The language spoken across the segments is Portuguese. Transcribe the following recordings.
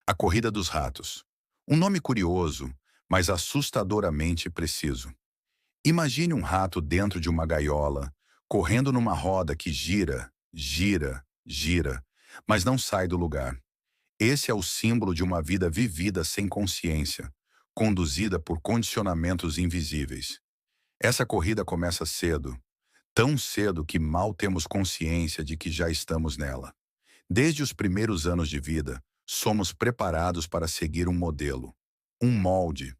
A Corrida dos Ratos. Um nome curioso, mas assustadoramente preciso. Imagine um rato dentro de uma gaiola, correndo numa roda que gira, gira, gira, mas não sai do lugar. Esse é o símbolo de uma vida vivida sem consciência, conduzida por condicionamentos invisíveis. Essa corrida começa cedo, tão cedo que mal temos consciência de que já estamos nela. Desde os primeiros anos de vida, somos preparados para seguir um modelo, um molde,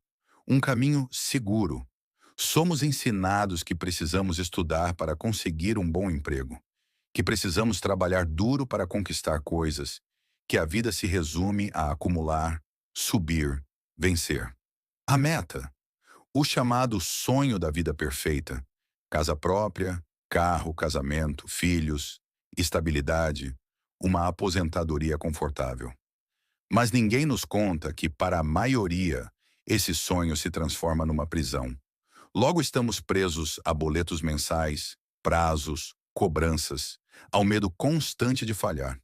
um caminho seguro. Somos ensinados que precisamos estudar para conseguir um bom emprego, que precisamos trabalhar duro para conquistar coisas, que a vida se resume a acumular, subir, vencer. A meta, o chamado sonho da vida perfeita, casa própria, carro, casamento, filhos, estabilidade, uma aposentadoria confortável. Mas ninguém nos conta que, para a maioria, esse sonho se transforma numa prisão. Logo estamos presos a boletos mensais, prazos, cobranças, ao medo constante de falhar.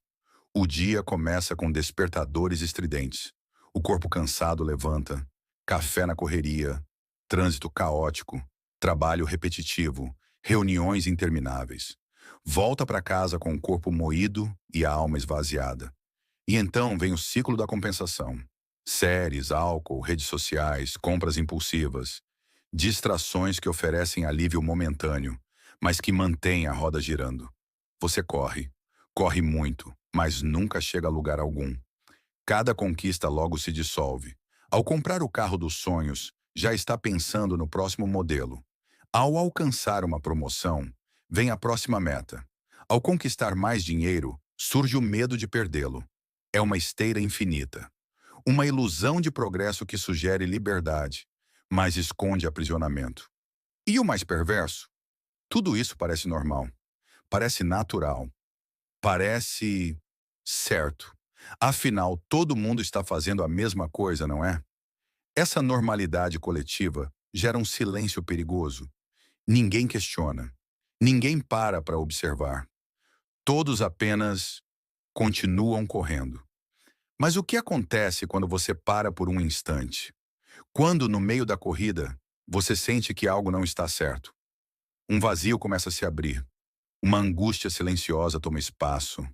O dia começa com despertadores estridentes. O corpo cansado levanta, café na correria, trânsito caótico, trabalho repetitivo, reuniões intermináveis. Volta para casa com o corpo moído e a alma esvaziada. E então vem o ciclo da compensação. Séries, álcool, redes sociais, compras impulsivas, distrações que oferecem alívio momentâneo, mas que mantêm a roda girando. Você corre, corre muito, mas nunca chega a lugar algum. Cada conquista logo se dissolve. Ao comprar o carro dos sonhos, já está pensando no próximo modelo. Ao alcançar uma promoção, vem a próxima meta. Ao conquistar mais dinheiro, surge o medo de perdê-lo. É uma esteira infinita. Uma ilusão de progresso que sugere liberdade, mas esconde aprisionamento. E o mais perverso? Tudo isso parece normal, parece natural, parece certo. Afinal, todo mundo está fazendo a mesma coisa, não é? Essa normalidade coletiva gera um silêncio perigoso. Ninguém questiona. Ninguém para observar. Todos apenas continuam correndo. Mas o que acontece quando você para por um instante? Quando, no meio da corrida, você sente que algo não está certo? Um vazio começa a se abrir. Uma angústia silenciosa toma espaço.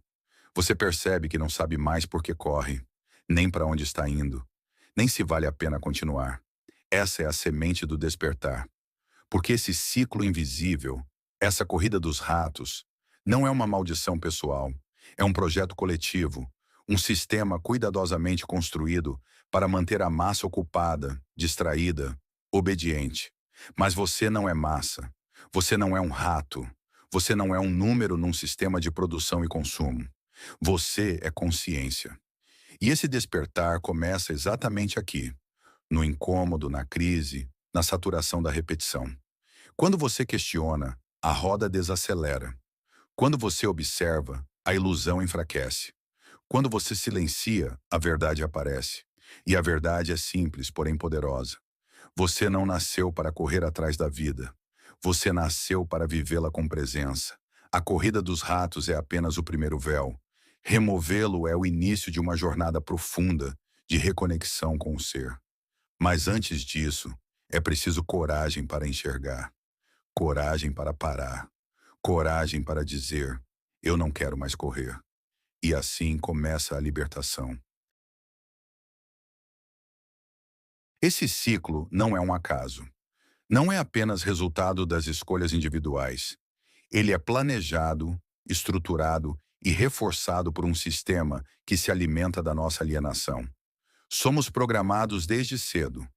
Você percebe que não sabe mais por que corre, nem para onde está indo, nem se vale a pena continuar. Essa é a semente do despertar. Porque esse ciclo invisível, essa corrida dos ratos, não é uma maldição pessoal. É um projeto coletivo, um sistema cuidadosamente construído para manter a massa ocupada, distraída, obediente. Mas você não é massa. Você não é um rato. Você não é um número num sistema de produção e consumo. Você é consciência. E esse despertar começa exatamente aqui, no incômodo, na crise, na saturação da repetição. Quando você questiona, a roda desacelera. Quando você observa, a ilusão enfraquece. Quando você silencia, a verdade aparece. E a verdade é simples, porém poderosa. Você não nasceu para correr atrás da vida. Você nasceu para vivê-la com presença. A corrida dos ratos é apenas o primeiro véu. Removê-lo é o início de uma jornada profunda de reconexão com o ser. Mas antes disso, é preciso coragem para enxergar, coragem para parar, coragem para dizer: eu não quero mais correr. E assim começa a libertação. Esse ciclo não é um acaso. Não é apenas resultado das escolhas individuais. Ele é planejado, estruturado e reforçado por um sistema que se alimenta da nossa alienação. Somos programados desde cedo.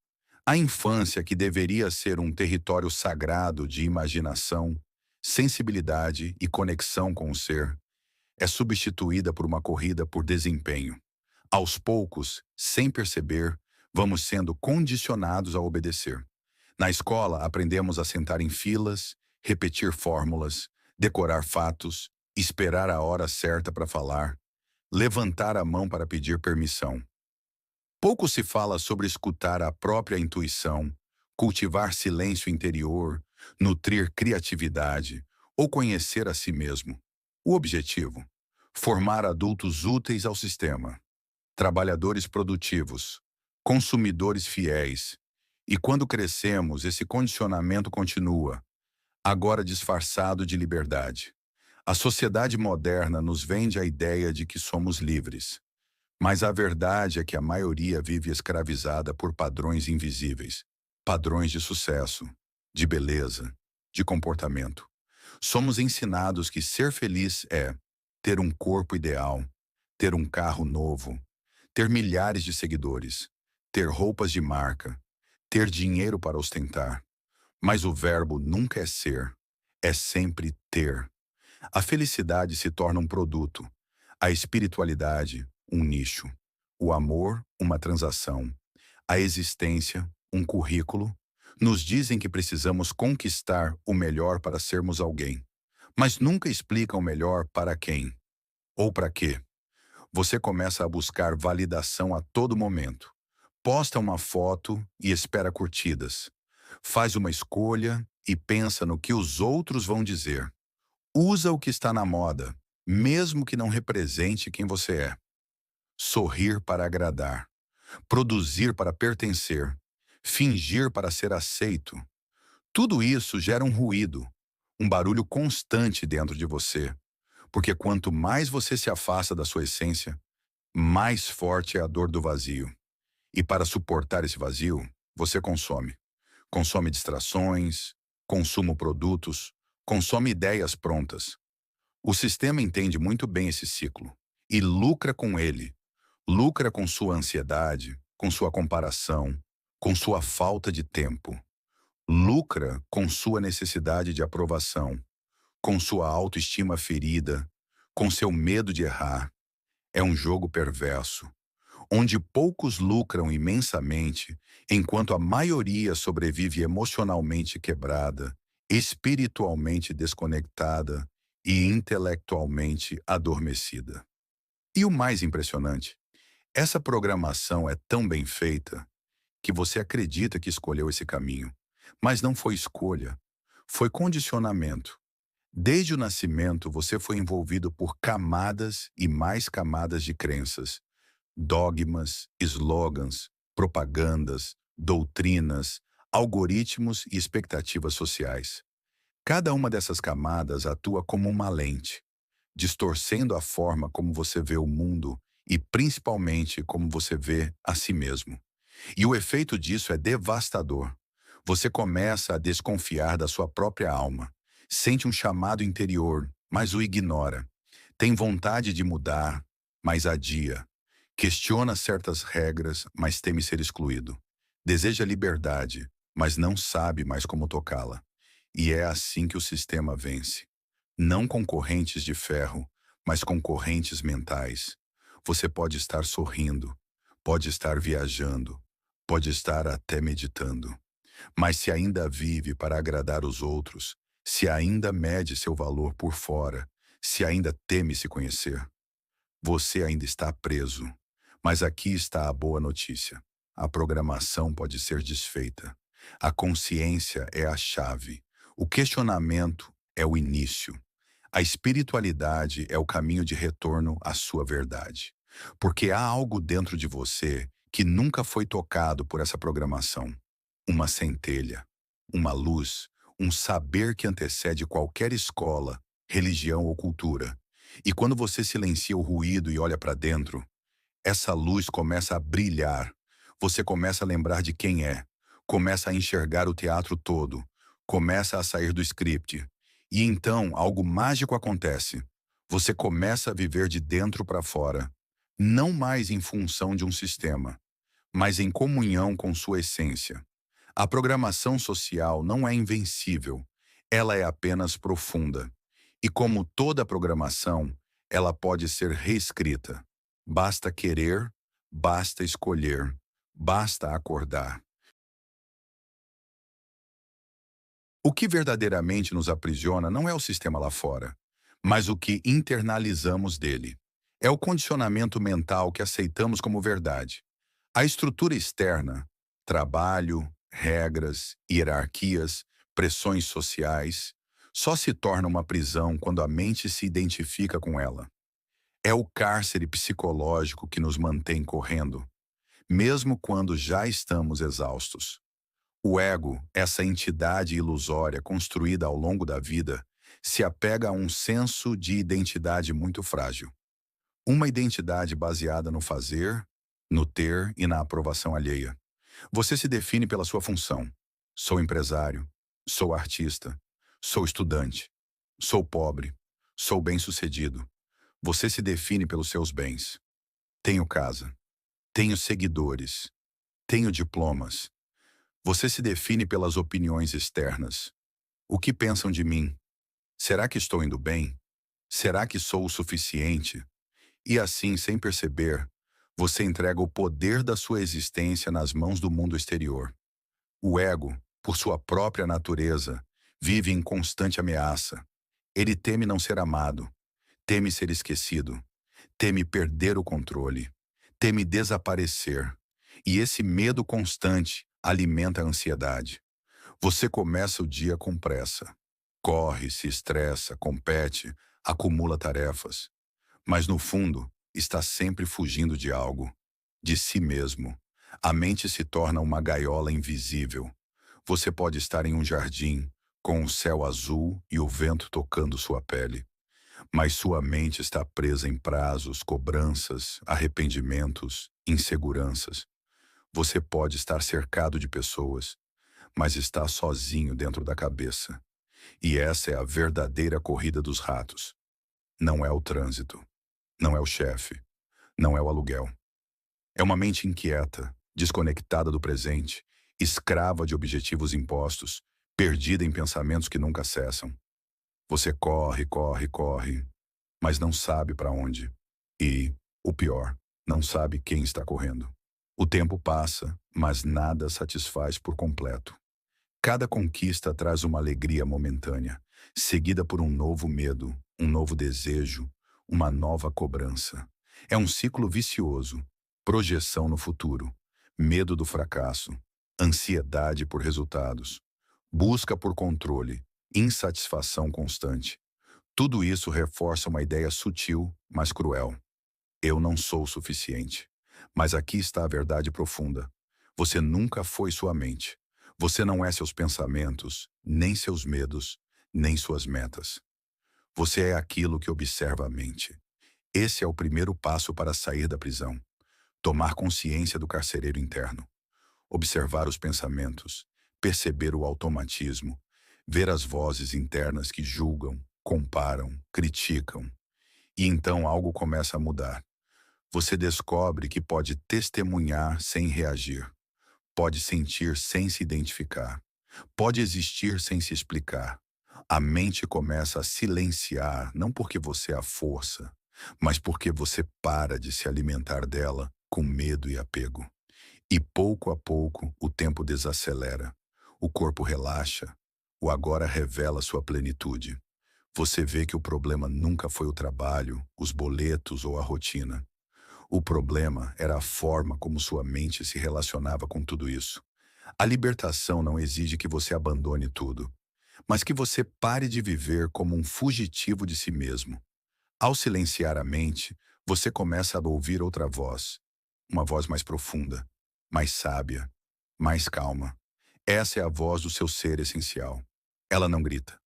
A infância, que deveria ser um território sagrado de imaginação, sensibilidade e conexão com o ser, é substituída por uma corrida por desempenho. Aos poucos, sem perceber, vamos sendo condicionados a obedecer. Na escola, aprendemos a sentar em filas, repetir fórmulas, decorar fatos, esperar a hora certa para falar, levantar a mão para pedir permissão. Pouco se fala sobre escutar a própria intuição, cultivar silêncio interior, nutrir criatividade ou conhecer a si mesmo. O objetivo? Formar adultos úteis ao sistema. trabalhadores produtivos, consumidores fiéis. E quando crescemos, esse condicionamento continua, agora disfarçado de liberdade. A sociedade moderna nos vende a ideia de que somos livres. Mas a verdade é que a maioria vive escravizada por padrões invisíveis, padrões de sucesso, de beleza, de comportamento. Somos ensinados que ser feliz é ter um corpo ideal, ter um carro novo, ter milhares de seguidores, ter roupas de marca, ter dinheiro para ostentar. Mas o verbo nunca é ser, é sempre ter. A felicidade se torna um produto, a espiritualidade, um nicho, o amor, uma transação, a existência, um currículo. Nos dizem que precisamos conquistar o melhor para sermos alguém, mas nunca explicam o melhor para quem ou para quê. Você começa a buscar validação a todo momento. Posta uma foto e espera curtidas. Faz uma escolha e pensa no que os outros vão dizer. Usa o que está na moda, mesmo que não represente quem você é. Sorrir para agradar, produzir para pertencer, fingir para ser aceito. Tudo isso gera um ruído, um barulho constante dentro de você, porque quanto mais você se afasta da sua essência, mais forte é a dor do vazio. E para suportar esse vazio, você consome. Consome distrações, consome produtos, consome ideias prontas. O sistema entende muito bem esse ciclo e lucra com ele. Lucra com sua ansiedade, com sua comparação, com sua falta de tempo. Lucra com sua necessidade de aprovação, com sua autoestima ferida, com seu medo de errar. É um jogo perverso, onde poucos lucram imensamente, enquanto a maioria sobrevive emocionalmente quebrada, espiritualmente desconectada e intelectualmente adormecida. E o mais impressionante, essa programação é tão bem feita que você acredita que escolheu esse caminho, mas não foi escolha, foi condicionamento. Desde o nascimento, você foi envolvido por camadas e mais camadas de crenças, dogmas, slogans, propagandas, doutrinas, algoritmos e expectativas sociais. Cada uma dessas camadas atua como uma lente, distorcendo a forma como você vê o mundo e principalmente como você vê a si mesmo. E o efeito disso é devastador. Você começa a desconfiar da sua própria alma, sente um chamado interior, mas o ignora. Tem vontade de mudar, mas adia. Questiona certas regras, mas teme ser excluído. Deseja liberdade, mas não sabe mais como tocá-la. E é assim que o sistema vence. Não com correntes de ferro, mas com correntes mentais. Você pode estar sorrindo, pode estar viajando, pode estar até meditando. Mas se ainda vive para agradar os outros, se ainda mede seu valor por fora, se ainda teme se conhecer, você ainda está preso. Mas aqui está a boa notícia. A programação pode ser desfeita. A consciência é a chave. O questionamento é o início. A espiritualidade é o caminho de retorno à sua verdade. Porque há algo dentro de você que nunca foi tocado por essa programação. Uma centelha, uma luz, um saber que antecede qualquer escola, religião ou cultura. E quando você silencia o ruído e olha para dentro, essa luz começa a brilhar. Você começa a lembrar de quem é, começa a enxergar o teatro todo, começa a sair do script. E então algo mágico acontece. Você começa a viver de dentro para fora, não mais em função de um sistema, mas em comunhão com sua essência. A programação social não é invencível, ela é apenas profunda. E como toda programação, ela pode ser reescrita. Basta querer, basta escolher, basta acordar. O que verdadeiramente nos aprisiona não é o sistema lá fora, mas o que internalizamos dele. É o condicionamento mental que aceitamos como verdade. A estrutura externa, trabalho, regras, hierarquias, pressões sociais, só se torna uma prisão quando a mente se identifica com ela. É o cárcere psicológico que nos mantém correndo, mesmo quando já estamos exaustos. O ego, essa entidade ilusória construída ao longo da vida, se apega a um senso de identidade muito frágil. Uma identidade baseada no fazer, no ter e na aprovação alheia. Você se define pela sua função. Sou empresário, sou artista, sou estudante, sou pobre, sou bem-sucedido. Você se define pelos seus bens. Tenho casa, tenho seguidores, tenho diplomas. Você se define pelas opiniões externas. O que pensam de mim? Será que estou indo bem? Será que sou o suficiente? E assim, sem perceber, você entrega o poder da sua existência nas mãos do mundo exterior. O ego, por sua própria natureza, vive em constante ameaça. Ele teme não ser amado, teme ser esquecido, teme perder o controle, teme desaparecer. E esse medo constante alimenta a ansiedade. Você começa o dia com pressa. Corre, se estressa, compete, acumula tarefas. Mas no fundo, está sempre fugindo de algo, de si mesmo. A mente se torna uma gaiola invisível. Você pode estar em um jardim, com o céu azul e o vento tocando sua pele. Mas sua mente está presa em prazos, cobranças, arrependimentos, inseguranças. Você pode estar cercado de pessoas, mas está sozinho dentro da cabeça. E essa é a verdadeira corrida dos ratos. Não é o trânsito, não é o chefe, não é o aluguel. É uma mente inquieta, desconectada do presente, escrava de objetivos impostos, perdida em pensamentos que nunca cessam. Você corre, corre, corre, mas não sabe para onde. E, o pior, não sabe quem está correndo. O tempo passa, mas nada satisfaz por completo. Cada conquista traz uma alegria momentânea, seguida por um novo medo, um novo desejo, uma nova cobrança. É um ciclo vicioso, projeção no futuro, medo do fracasso, ansiedade por resultados, busca por controle, insatisfação constante. Tudo isso reforça uma ideia sutil, mas cruel. Eu não sou o suficiente. Mas aqui está a verdade profunda. Você nunca foi sua mente. Você não é seus pensamentos, nem seus medos, nem suas metas. Você é aquilo que observa a mente. Esse é o primeiro passo para sair da prisão. Tomar consciência do carcereiro interno. Observar os pensamentos, perceber o automatismo, ver as vozes internas que julgam, comparam, criticam. E então algo começa a mudar. Você descobre que pode testemunhar sem reagir, pode sentir sem se identificar, pode existir sem se explicar. A mente começa a silenciar, não porque você é a força, mas porque você para de se alimentar dela com medo e apego. E pouco a pouco o tempo desacelera, o corpo relaxa, o agora revela sua plenitude. Você vê que o problema nunca foi o trabalho, os boletos ou a rotina. O problema era a forma como sua mente se relacionava com tudo isso. A libertação não exige que você abandone tudo, mas que você pare de viver como um fugitivo de si mesmo. Ao silenciar a mente, você começa a ouvir outra voz, uma voz mais profunda, mais sábia, mais calma. Essa é a voz do seu ser essencial. Ela não grita,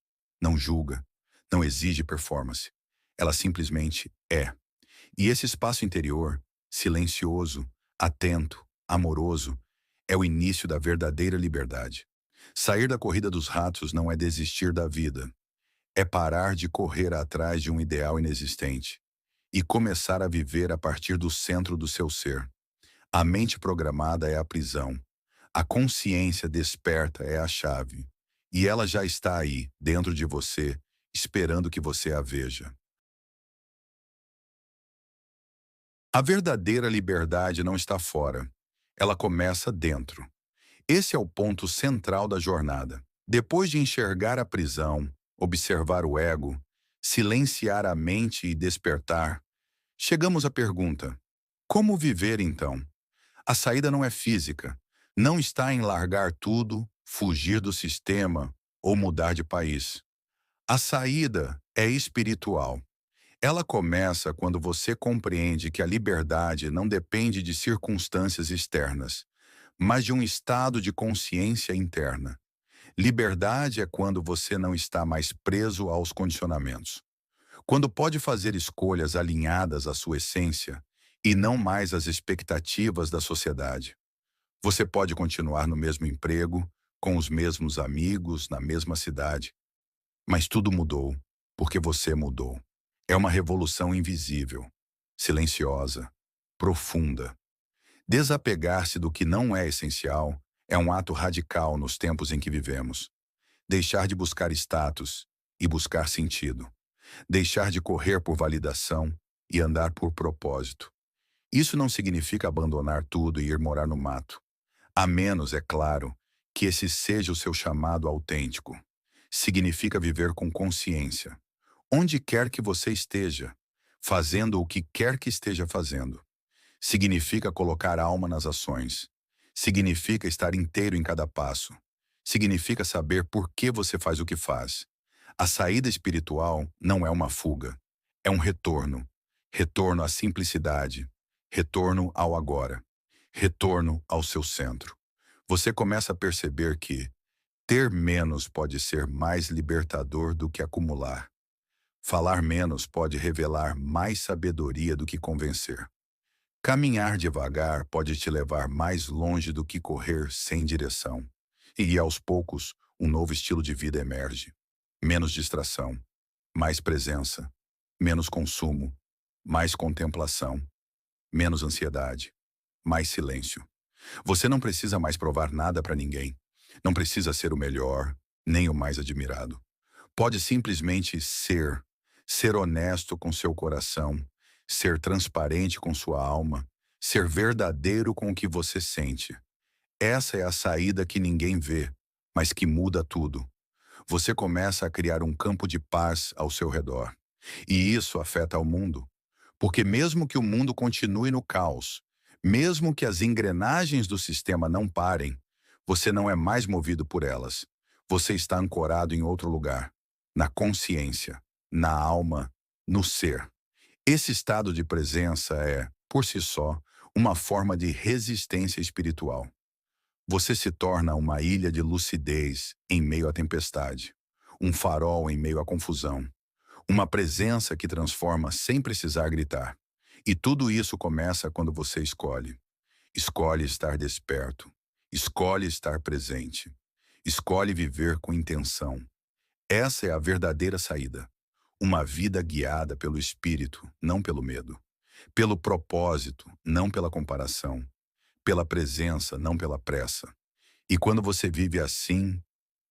não julga, não exige performance. Ela simplesmente é. E esse espaço interior, silencioso, atento, amoroso, é o início da verdadeira liberdade. Sair da corrida dos ratos não é desistir da vida, é parar de correr atrás de um ideal inexistente e começar a viver a partir do centro do seu ser. A mente programada é a prisão, a consciência desperta é a chave, e ela já está aí, dentro de você, esperando que você a veja. A verdadeira liberdade não está fora, ela começa dentro. Esse é o ponto central da jornada. Depois de enxergar a prisão, observar o ego, silenciar a mente e despertar, chegamos à pergunta: como viver então? A saída não é física, não está em largar tudo, fugir do sistema ou mudar de país. A saída é espiritual. Ela começa quando você compreende que a liberdade não depende de circunstâncias externas, mas de um estado de consciência interna. Liberdade é quando você não está mais preso aos condicionamentos. Quando pode fazer escolhas alinhadas à sua essência e não mais às expectativas da sociedade. Você pode continuar no mesmo emprego, com os mesmos amigos, na mesma cidade, mas tudo mudou, porque você mudou. É uma revolução invisível, silenciosa, profunda. Desapegar-se do que não é essencial é um ato radical nos tempos em que vivemos. Deixar de buscar status e buscar sentido. Deixar de correr por validação e andar por propósito. Isso não significa abandonar tudo e ir morar no mato. A menos, é claro, que esse seja o seu chamado autêntico. Significa viver com consciência. Onde quer que você esteja, fazendo o que quer que esteja fazendo. Significa colocar alma nas ações. Significa estar inteiro em cada passo. Significa saber por que você faz o que faz. A saída espiritual não é uma fuga. É um retorno. Retorno à simplicidade. Retorno ao agora. Retorno ao seu centro. Você começa a perceber que ter menos pode ser mais libertador do que acumular. Falar menos pode revelar mais sabedoria do que convencer. Caminhar devagar pode te levar mais longe do que correr sem direção. E aos poucos, um novo estilo de vida emerge. Menos distração, mais presença, menos consumo, mais contemplação, menos ansiedade, mais silêncio. Você não precisa mais provar nada para ninguém. Não precisa ser o melhor, nem o mais admirado. Pode simplesmente ser. Ser honesto com seu coração, ser transparente com sua alma, ser verdadeiro com o que você sente. Essa é a saída que ninguém vê, mas que muda tudo. Você começa a criar um campo de paz ao seu redor. E isso afeta o mundo. Porque mesmo que o mundo continue no caos, mesmo que as engrenagens do sistema não parem, você não é mais movido por elas. Você está ancorado em outro lugar, na consciência, na alma, no ser. Esse estado de presença é, por si só, uma forma de resistência espiritual. Você se torna uma ilha de lucidez em meio à tempestade, um farol em meio à confusão, uma presença que transforma sem precisar gritar. E tudo isso começa quando você escolhe. Escolhe estar desperto, escolhe estar presente, escolhe viver com intenção. Essa é a verdadeira saída. Uma vida guiada pelo espírito, não pelo medo. Pelo propósito, não pela comparação. Pela presença, não pela pressa. E quando você vive assim,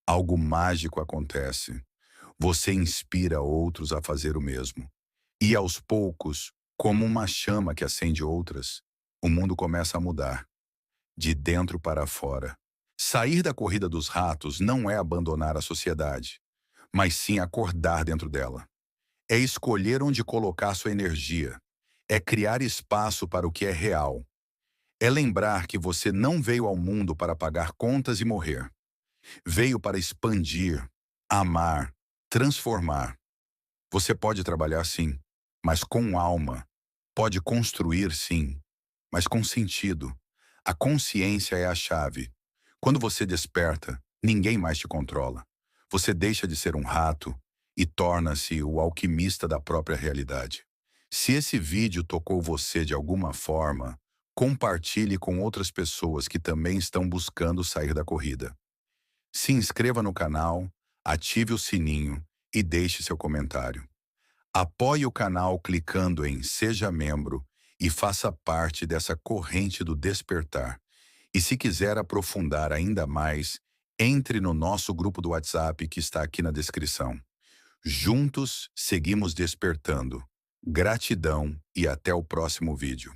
algo mágico acontece. Você inspira outros a fazer o mesmo. E aos poucos, como uma chama que acende outras, o mundo começa a mudar. De dentro para fora. Sair da corrida dos ratos não é abandonar a sociedade, mas sim acordar dentro dela. É escolher onde colocar sua energia. É criar espaço para o que é real. É lembrar que você não veio ao mundo para pagar contas e morrer. Veio para expandir, amar, transformar. Você pode trabalhar sim, mas com alma. Pode construir sim, mas com sentido. A consciência é a chave. Quando você desperta, ninguém mais te controla. Você deixa de ser um rato e torna-se o alquimista da própria realidade. Se esse vídeo tocou você de alguma forma, compartilhe com outras pessoas que também estão buscando sair da corrida. Se inscreva no canal, ative o sininho e deixe seu comentário. Apoie o canal clicando em Seja Membro e faça parte dessa corrente do despertar. E se quiser aprofundar ainda mais, entre no nosso grupo do WhatsApp que está aqui na descrição. Juntos, seguimos despertando. Gratidão e até o próximo vídeo.